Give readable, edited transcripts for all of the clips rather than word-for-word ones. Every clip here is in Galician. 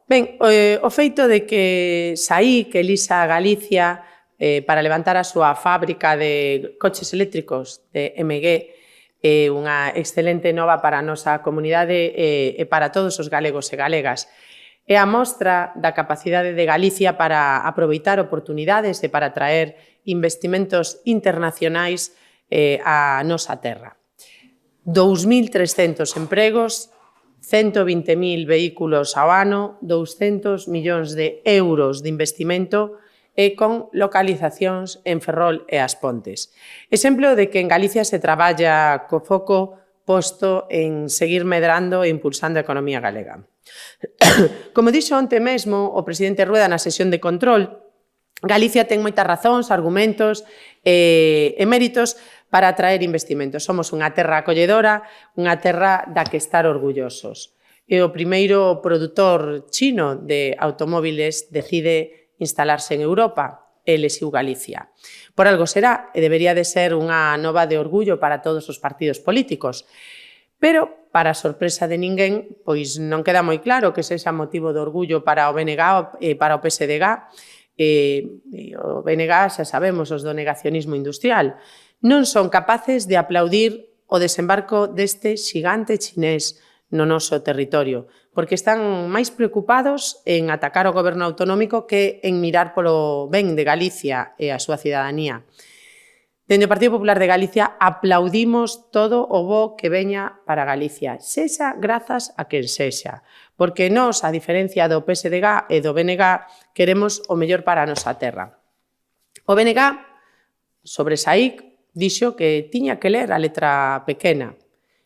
Ben, o feito de que SAIC elixa Galicia para levantar a súa fábrica de coches eléctricos de MG é unha excelente nova para a nosa comunidade e para todos os galegos e galegas. É a mostra da capacidade de Galicia para aproveitar oportunidades e para atraer investimentos internacionais á nosa terra. 2.300 empregos, 120.000 vehículos ao ano, 200 millóns de euros de investimento e con localizacións en Ferrol e As Pontes. Exemplo de que en Galicia se traballa co foco posto en seguir medrando e impulsando a economía galega. Como dixo onte mesmo o presidente Rueda na sesión de control, Galicia ten moitas razóns, argumentos e méritos para atraer investimentos. Somos unha terra acolledora, unha terra da que estar orgullosos. E o primeiro produtor chino de automóviles decide instalarse en Europa, e elixiu Galicia. Por algo será, e debería de ser unha nova de orgullo para todos os partidos políticos. Pero, para a sorpresa de ninguén, pois non queda moi claro que sexa motivo de orgullo para o BNG e para o PSDG. O BNG xa sabemos, os do negacionismo industrial, non son capaces de aplaudir o desembarco deste xigante chinés no noso territorio, porque están máis preocupados en atacar o goberno autonómico que en mirar polo ben de Galicia e a súa cidadanía. Dende o Partido Popular de Galicia aplaudimos todo o bo que veña para Galicia, sexa grazas a quen sexa, porque nós, a diferencia do PSDG e do BNG, queremos o mellor para a nosa terra. O BNG, sobre SAIC, dixo que tiña que ler a letra pequena.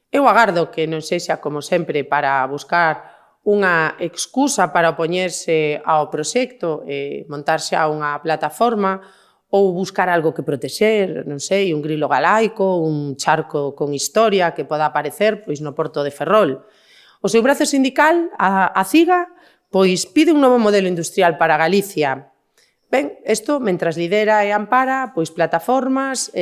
Eu agardo que non sexa, como sempre, para buscar unha excusa para opoñerse ao proxecto e montarse a unha plataforma ou buscar algo que protexer, non sei, un grilo galaico, un charco con historia que poda aparecer pois no porto de Ferrol. O seu brazo sindical, a CIGA, pois pide un novo modelo industrial para Galicia. Ben, isto, mentras lidera e ampara, pois plataformas,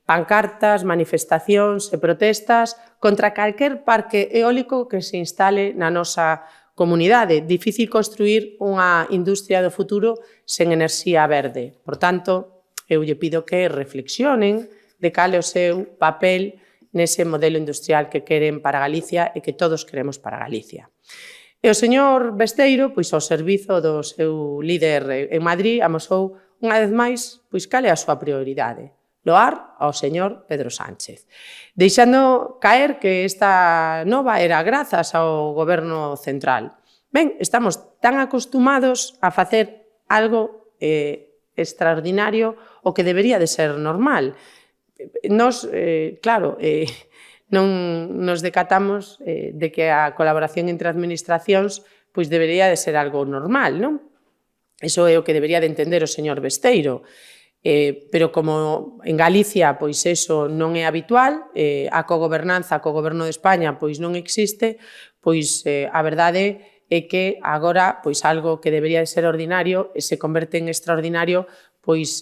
pancartas, manifestacións e protestas contra calquer parque eólico que se instale na nosa comunidade. Difícil construir unha industria do futuro sen enerxía verde. Por tanto, eu lle pido que reflexionen de cal é o seu papel nese modelo industrial que queren para Galicia e que todos queremos para Galicia. E o señor Besteiro, pois ao servizo do seu líder en Madrid, amosou unha vez máis pois cal é a súa prioridade. Loar ao señor Pedro Sánchez, deixando caer que esta nova era grazas ao goberno central. Ben, estamos tan acostumados a facer algo extraordinario o que debería de ser normal. Nos, claro, non nos decatamos de que a colaboración entre administracións pois debería de ser algo normal, non? Iso é o que debería de entender o señor Besteiro. Pero como en Galicia pois eso non é habitual, a cogobernanza co goberno de España pois non existe, pois a verdade é que agora pois algo que debería de ser ordinario se converte en extraordinario, pois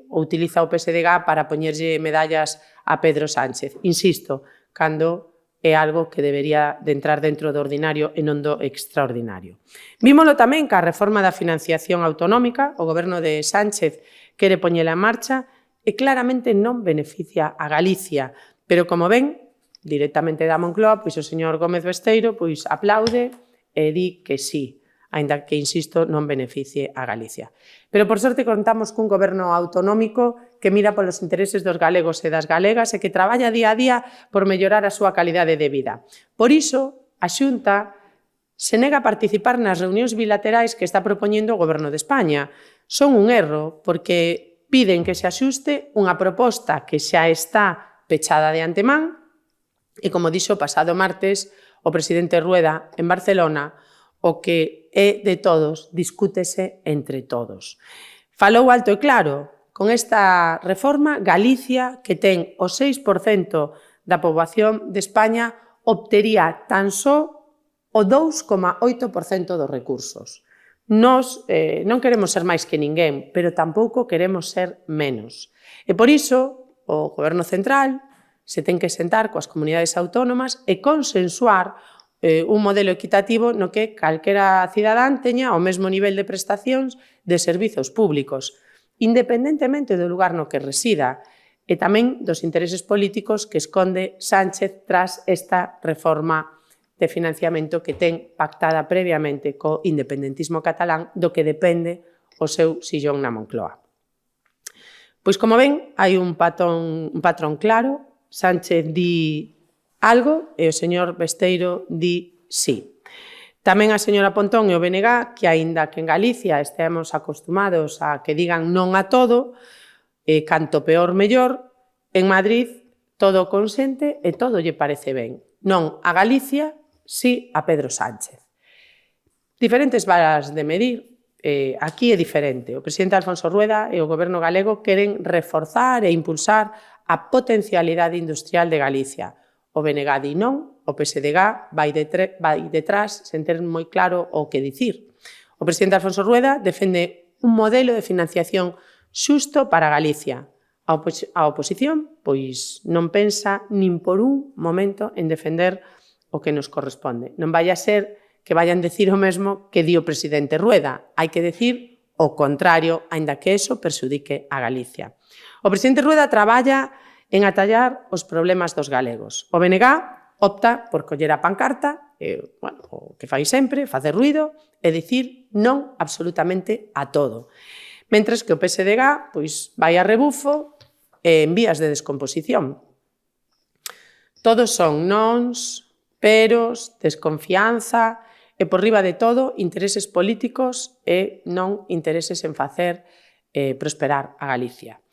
o utiliza o PSDG para poñerlle medallas a Pedro Sánchez. Insisto, cando é algo que debería de entrar dentro do ordinario e non do extraordinario. Vímolo tamén ca reforma da financiación autonómica, o goberno de Sánchez quere poñela en marcha e claramente non beneficia a Galicia, pero como ven, directamente da Moncloa, pois o señor Gómez Besteiro pois aplaude e di que sí, aínda que, insisto, non beneficie a Galicia. Pero, por sorte, contamos cun goberno autonómico que mira polos intereses dos galegos e das galegas e que traballa día a día por mellorar a súa calidade de vida. Por iso, a Xunta se nega a participar nas reunións bilaterais que está propoñendo o goberno de España. Son un erro, porque piden que se axuste unha proposta que xa está pechada de antemán e, como dixo o pasado martes o presidente Rueda en Barcelona, o que é de todos discútese entre todos. Falou alto e claro, con esta reforma Galicia, que ten o 6% da poboación de España, obtería tan só o 2,8% dos recursos. Nós non queremos ser máis que ninguén, pero tampouco queremos ser menos. E por iso, o Goberno Central se ten que sentar coas comunidades autónomas e consensuar un modelo equitativo no que calquera cidadán teña o mesmo nivel de prestacións de servizos públicos, independentemente do lugar no que resida, e tamén dos intereses políticos que esconde Sánchez tras esta reforma de financiamento que ten pactada previamente co independentismo catalán, do que depende o seu sillón na Moncloa. Pois, como ven, hai un patrón claro. Sánchez di algo e o señor Besteiro di sí. Tamén a señora Pontón e o BNG, que aínda que en Galicia estemos acostumados a que digan non a todo, canto peor mellor, en Madrid todo o consente e todo lle parece ben. Non a Galicia, sí a Pedro Sánchez. Diferentes varas de medir. Aquí é diferente. O presidente Alfonso Rueda e o goberno galego queren reforzar e impulsar a potencialidade industrial de Galicia. O BNG di non, o PSDG vai detrás sen ter moi claro o que dicir. O presidente Alfonso Rueda defende un modelo de financiación xusto para Galicia. A oposición, pois, non pensa nin por un momento en defender o que nos corresponde. Non vai a ser que vayan decir o mesmo que di o presidente Rueda. Hai que decir o contrario, aínda que eso perxudique a Galicia. O presidente Rueda traballa en atallar os problemas dos galegos. O BNG opta por coller a pancarta, o que fai sempre, facer ruido e dicir non absolutamente a todo. Mentres que o PSDG pois, vai a rebufo e en vías de descomposición. Todos son nons, peros, desconfianza e, por riba de todo, intereses políticos e non intereses en facer prosperar a Galicia.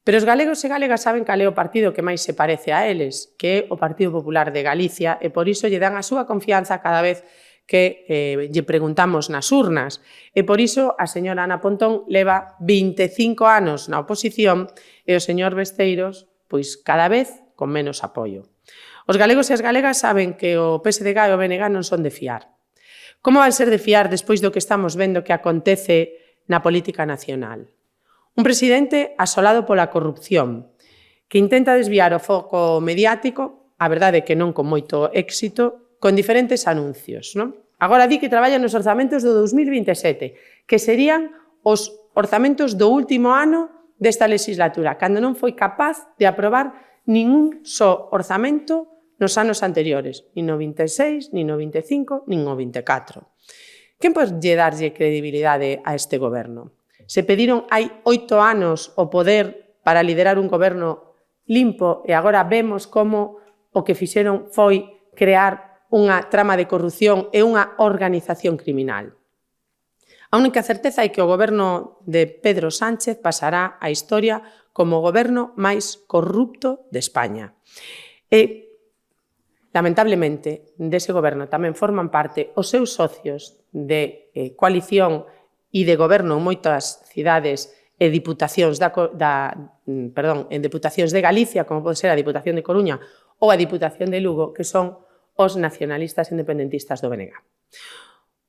Pero os galegos e galegas saben cal é o partido que máis se parece a eles, que é o Partido Popular de Galicia, e por iso lle dan a súa confianza cada vez que lle preguntamos nas urnas. E por iso a señora Ana Pontón leva 25 anos na oposición e o señor Besteiros, pois cada vez con menos apoio. Os galegos e as galegas saben que o PSDG e o BNG non son de fiar. Como van ser de fiar despois do que estamos vendo que acontece na política nacional? Un presidente asolado pola corrupción, que intenta desviar o foco mediático, a verdade é que non con moito éxito, con diferentes anuncios. Non? Agora di que traballa nos orzamentos do 2027, que serían os orzamentos do último ano desta legislatura, cando non foi capaz de aprobar ningún só orzamento nos anos anteriores, nin no 26, nin no 25, nin no 24. Quen pode darlle credibilidade a este goberno? Se pediron hai 8 anos o poder para liderar un goberno limpo e agora vemos como o que fixeron foi crear unha trama de corrupción e unha organización criminal. A única certeza é que o goberno de Pedro Sánchez pasará á historia como o goberno máis corrupto de España. E lamentablemente, dese goberno tamén forman parte os seus socios de coalición e de goberno en moitas cidades e diputacións en diputacións de Galicia, como pode ser a Diputación de Coruña ou a Diputación de Lugo, que son os nacionalistas independentistas do BNG.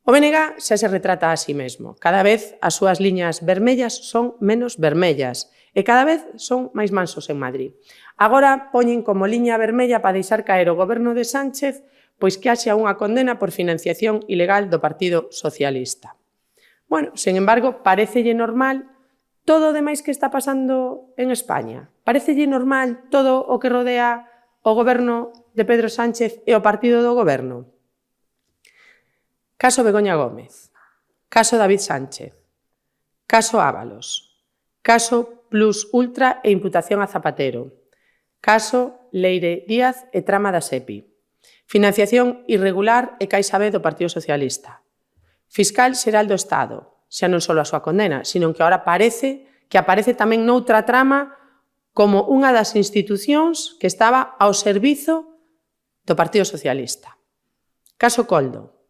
O BNG xa se retrata a sí mesmo. Cada vez as súas liñas vermellas son menos vermellas e cada vez son máis mansos en Madrid. Agora poñen como liña vermella para deixar caer o goberno de Sánchez pois que haxa unha condena por financiación ilegal do Partido Socialista. Bueno, sen embargo, parecelle normal todo o demais que está pasando en España? Parecelle normal todo o que rodea o goberno de Pedro Sánchez e o partido do goberno? Caso Begoña Gómez, caso David Sánchez, caso Ábalos, caso Plus Ultra e imputación a Zapatero, caso Leire Díaz e trama da SEPI, financiación irregular e Caixa B do Partido Socialista, Fiscal Xeral do Estado, xa non só a súa condena, sino que agora parece que aparece tamén noutra trama como unha das institucións que estaba ao servizo do Partido Socialista. Caso Coldo,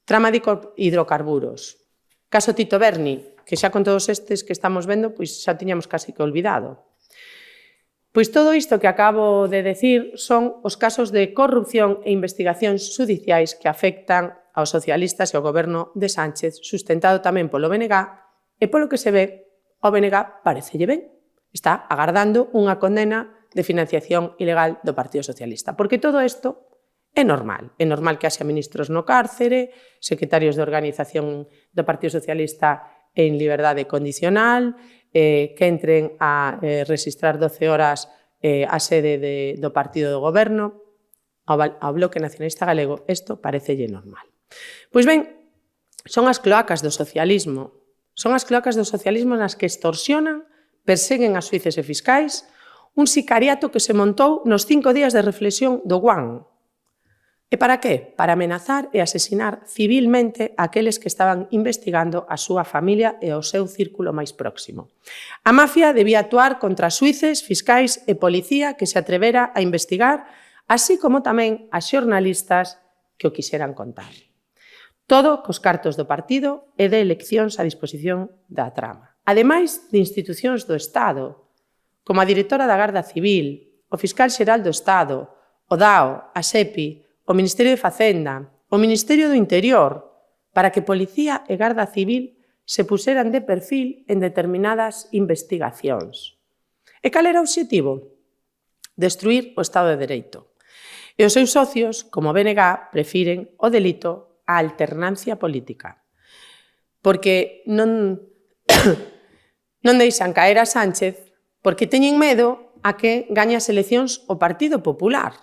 trama de hidrocarburos, caso Tito Berni, que xa con todos estes que estamos vendo, pois xa tiñamos casi que olvidado. Pois todo isto que acabo de decir son os casos de corrupción e investigacións xudiciais que afectan aos socialistas e ao goberno de Sánchez, sustentado tamén polo BNG, e polo que se ve, o BNG parecelle ben. Está agardando unha condena de financiación ilegal do Partido Socialista, porque todo isto É normal que haxa ministros no cárcere, secretarios de organización do Partido Socialista en liberdade condicional, que entren a registrar 12 horas a sede do partido do goberno. Ao Bloque Nacionalista Galego isto parecelle normal. Pois ben, son as cloacas do socialismo. Son as cloacas do socialismo nas que extorsionan, perseguen as xuíces e fiscais, un sicariato que se montou nos 5 días de reflexión do Guan. E para qué? Para amenazar e asesinar civilmente aqueles que estaban investigando a súa familia e o seu círculo máis próximo. A mafia debía actuar contra xuíces, fiscais e policía que se atrevera a investigar, así como tamén as xornalistas que o quixeran contar. Todo cos cartos do partido e de eleccións a disposición da trama. Ademais de institucións do Estado, como a directora da Garda Civil, o fiscal xeral do Estado, o DAO, a SEPI, o Ministerio de Facenda, o Ministerio do Interior, para que Policía e Garda Civil se puseran de perfil en determinadas investigacións. E cal era o obxectivo? Destruir o Estado de Dereito. E os seus socios, como BNG, prefiren o delito á alternancia política. Porque non deixan caer a Sánchez porque teñen medo a que gañe as eleccións o Partido Popular.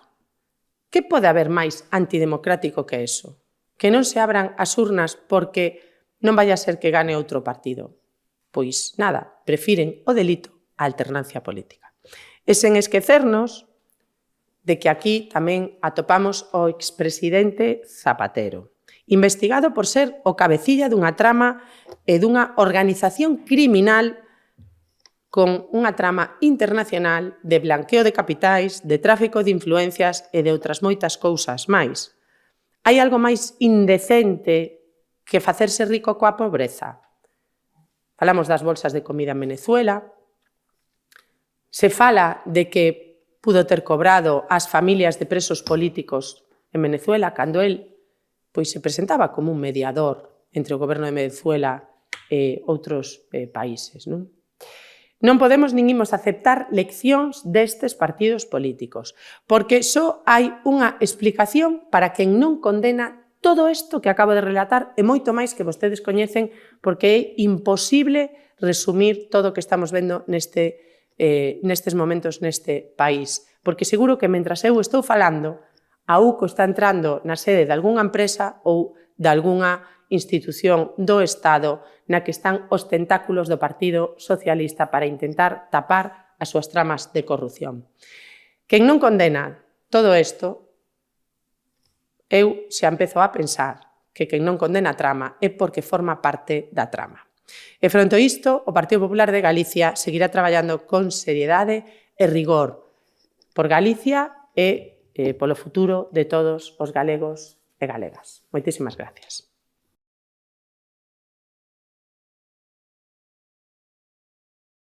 Que pode haber máis antidemocrático que eso? Que non se abran as urnas porque non vai a ser que gane outro partido. Pois nada, prefiren o delito á alternancia política. E sen esquecernos de que aquí tamén atopamos o expresidente Zapatero, investigado por ser o cabecilla dunha trama e dunha organización criminal con unha trama internacional de blanqueo de capitais, de tráfico de influencias e de outras moitas cousas máis. Hai algo máis indecente que facerse rico coa pobreza? Falamos das bolsas de comida en Venezuela, se fala de que pudo ter cobrado ás familias de presos políticos en Venezuela cando el se presentaba como un mediador entre o goberno de Venezuela e outros países, non? Non podemos nin imos aceptar leccións destes partidos políticos, porque só hai unha explicación para quen non condena todo isto que acabo de relatar e moito máis que vostedes coñecen, porque é imposible resumir todo o que estamos vendo nestes momentos neste país. Porque seguro que mentras eu estou falando, a UCO está entrando na sede de algunha empresa ou de algunha institución do Estado na que están os tentáculos do Partido Socialista para intentar tapar as súas tramas de corrupción. Quen non condena todo isto, eu xa empezo a pensar que quen non condena a trama é porque forma parte da trama. E fronte a isto, o Partido Popular de Galicia seguirá traballando con seriedade e rigor por Galicia e polo futuro de todos os galegos e galegas. Moitísimas gracias.